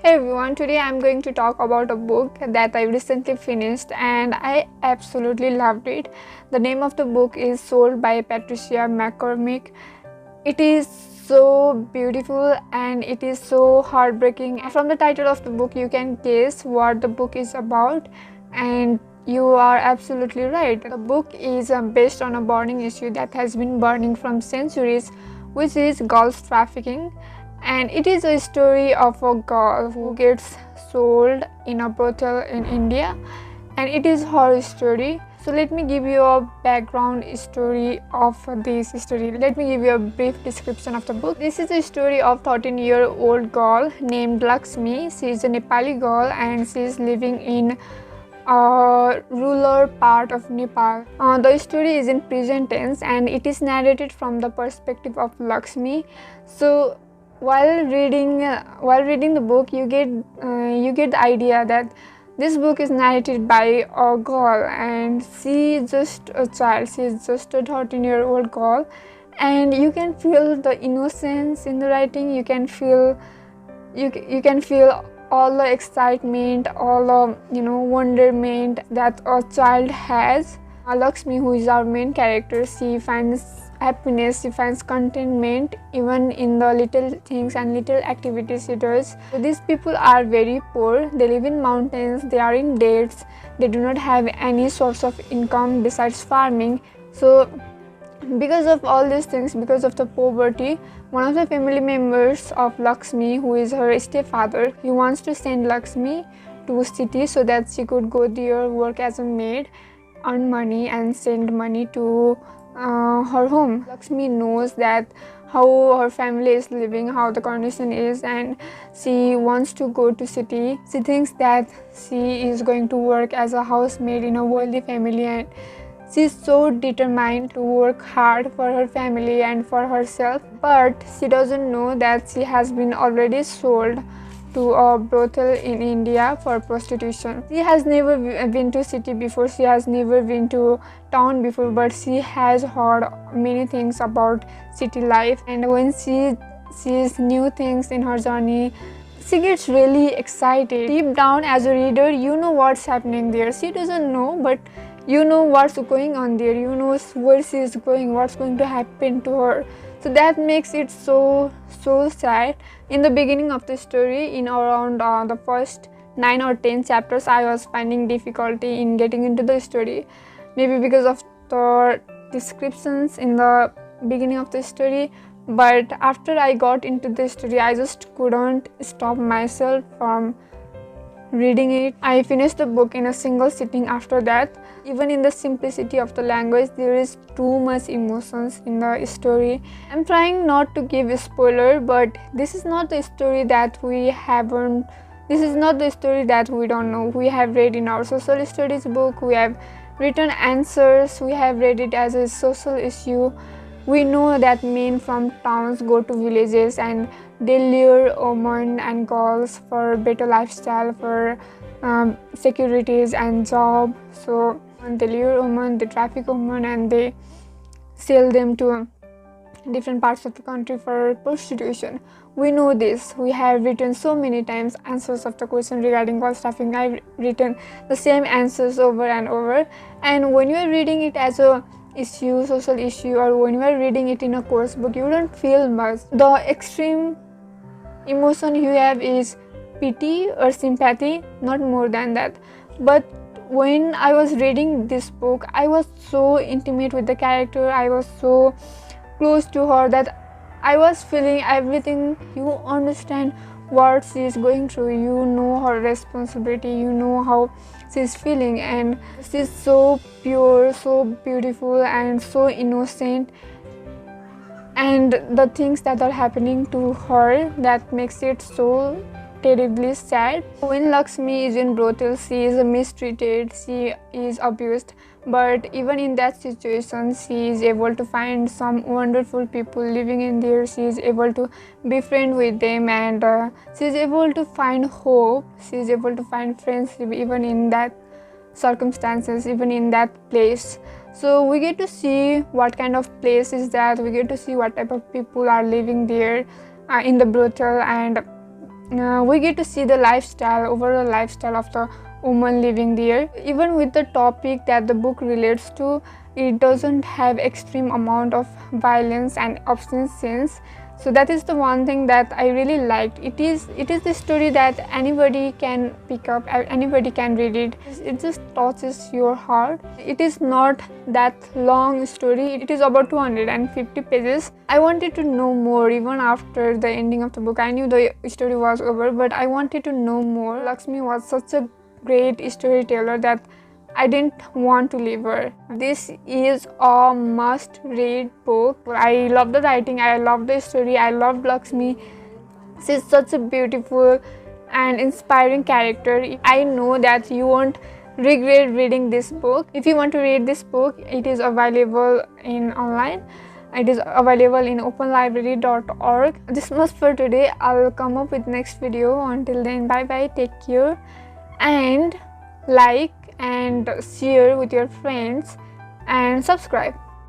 Hey everyone, today I'm going to talk about a book that I recently finished and I absolutely loved it. The name of the book is Sold by Patricia McCormick. It is so beautiful and it is so heartbreaking. From the title of the book, you can guess what the book is about, and you are absolutely right. The book is based on a burning issue that has been burning from centuries, which is girls trafficking. And it is a story of a girl who gets sold in a brothel in India, and it is her story. So let me give you a background story of this story. Let me give you a brief description of the book. This is a story of 13-year-old girl named Lakshmi. She is a Nepali girl and she is living in a rural part of Nepal. The story is in present tense and it is narrated from the perspective of Lakshmi. So while reading the book, you get the idea that this book is narrated by a girl and she is just a child. She is just a 13-year-old girl, and you can feel the innocence in the writing. You can feel all the excitement, all the wonderment that a child has. Lakshmi, who is our main character, she finds happiness, she finds contentment even in the little things and little activities she does. So these people are very poor, they live in mountains, they are in debts, they do not have any source of income besides farming. So because of all these things, because of the poverty, one of the family members of Lakshmi, who is her stepfather, he wants to send Lakshmi to city so that she could go there, work as a maid, earn money and send money to her home. Lakshmi knows that how her family is living, how the condition is, and she wants to go to city. She thinks that she is going to work as a housemaid in a wealthy family, and she is so determined to work hard for her family and for herself. But she doesn't know that she has been already sold to a brothel in India for prostitution. She has never been to city before, she has never been to town before, but she has heard many things about city life, and when she sees new things in her journey, she gets really excited. Deep down as a reader, you know what's happening there. She doesn't know, but you know what's going on there. You know where she is going, what's going to happen to her. So that makes it so sad. In the beginning of the story, in around the first 9 or 10 chapters, I was finding difficulty in getting into the story, maybe because of the descriptions in the beginning of the story. But after I got into the story, I just couldn't stop myself from reading it. I finished the book in a single sitting after that. Even in the simplicity of the language, there is too much emotions in the story. I'm trying not to give a spoiler, but this is not the story that we haven't, this is not the story that we don't know. We have read in our social studies book, we have written answers, we have read it as a social issue. We know that men from towns go to villages and they lure women and girls for better lifestyle, for securities and job. So they lure women, they traffic women, and they sell them to different parts of the country for prostitution. We know this. We have written so many times answers of the question regarding girls trafficking. I've written the same answers over and over. And when you are reading it as a issue, social issue, or when you are reading it in a course book, you don't feel much. The extreme emotion you have is pity or sympathy, not more than that. But when I was reading this book, I was so intimate with the character, I was so close to her that I was feeling everything. You understand what she is going through, you know her responsibility, you know how she's feeling, and she's so pure, so beautiful, and so innocent. And the things that are happening to her, that makes it so terribly sad. When Lakshmi is in brothel, she is mistreated, she is abused, but even in that situation, she is able to find some wonderful people living in there. She is able to befriend with them, and she is able to find hope, she is able to find friendship even in that circumstances, even in that place. So we get to see what kind of place is that, we get to see what type of people are living there in the brothel, and we get to see the overall lifestyle of the woman living there. Even with the topic that the book relates to, it doesn't have extreme amount of violence and obscene scenes. So that is the one thing that I really liked. It is the story that anybody can pick up, anybody can read it. It just touches your heart. It is not that long story. It is about 250 pages. I wanted to know more even after the ending of the book. I knew the story was over, but I wanted to know more. Lakshmi was such a great storyteller that I didn't want to leave her. This is a must-read book. I love the writing, I love the story, I love Lakshmi. She's such a beautiful and inspiring character. I know that you won't regret reading this book. If you want to read this book, it is available in online. It is available in openlibrary.org. This much for today. I'll come up with next video. Until then, bye bye, take care, and like and share with your friends and subscribe.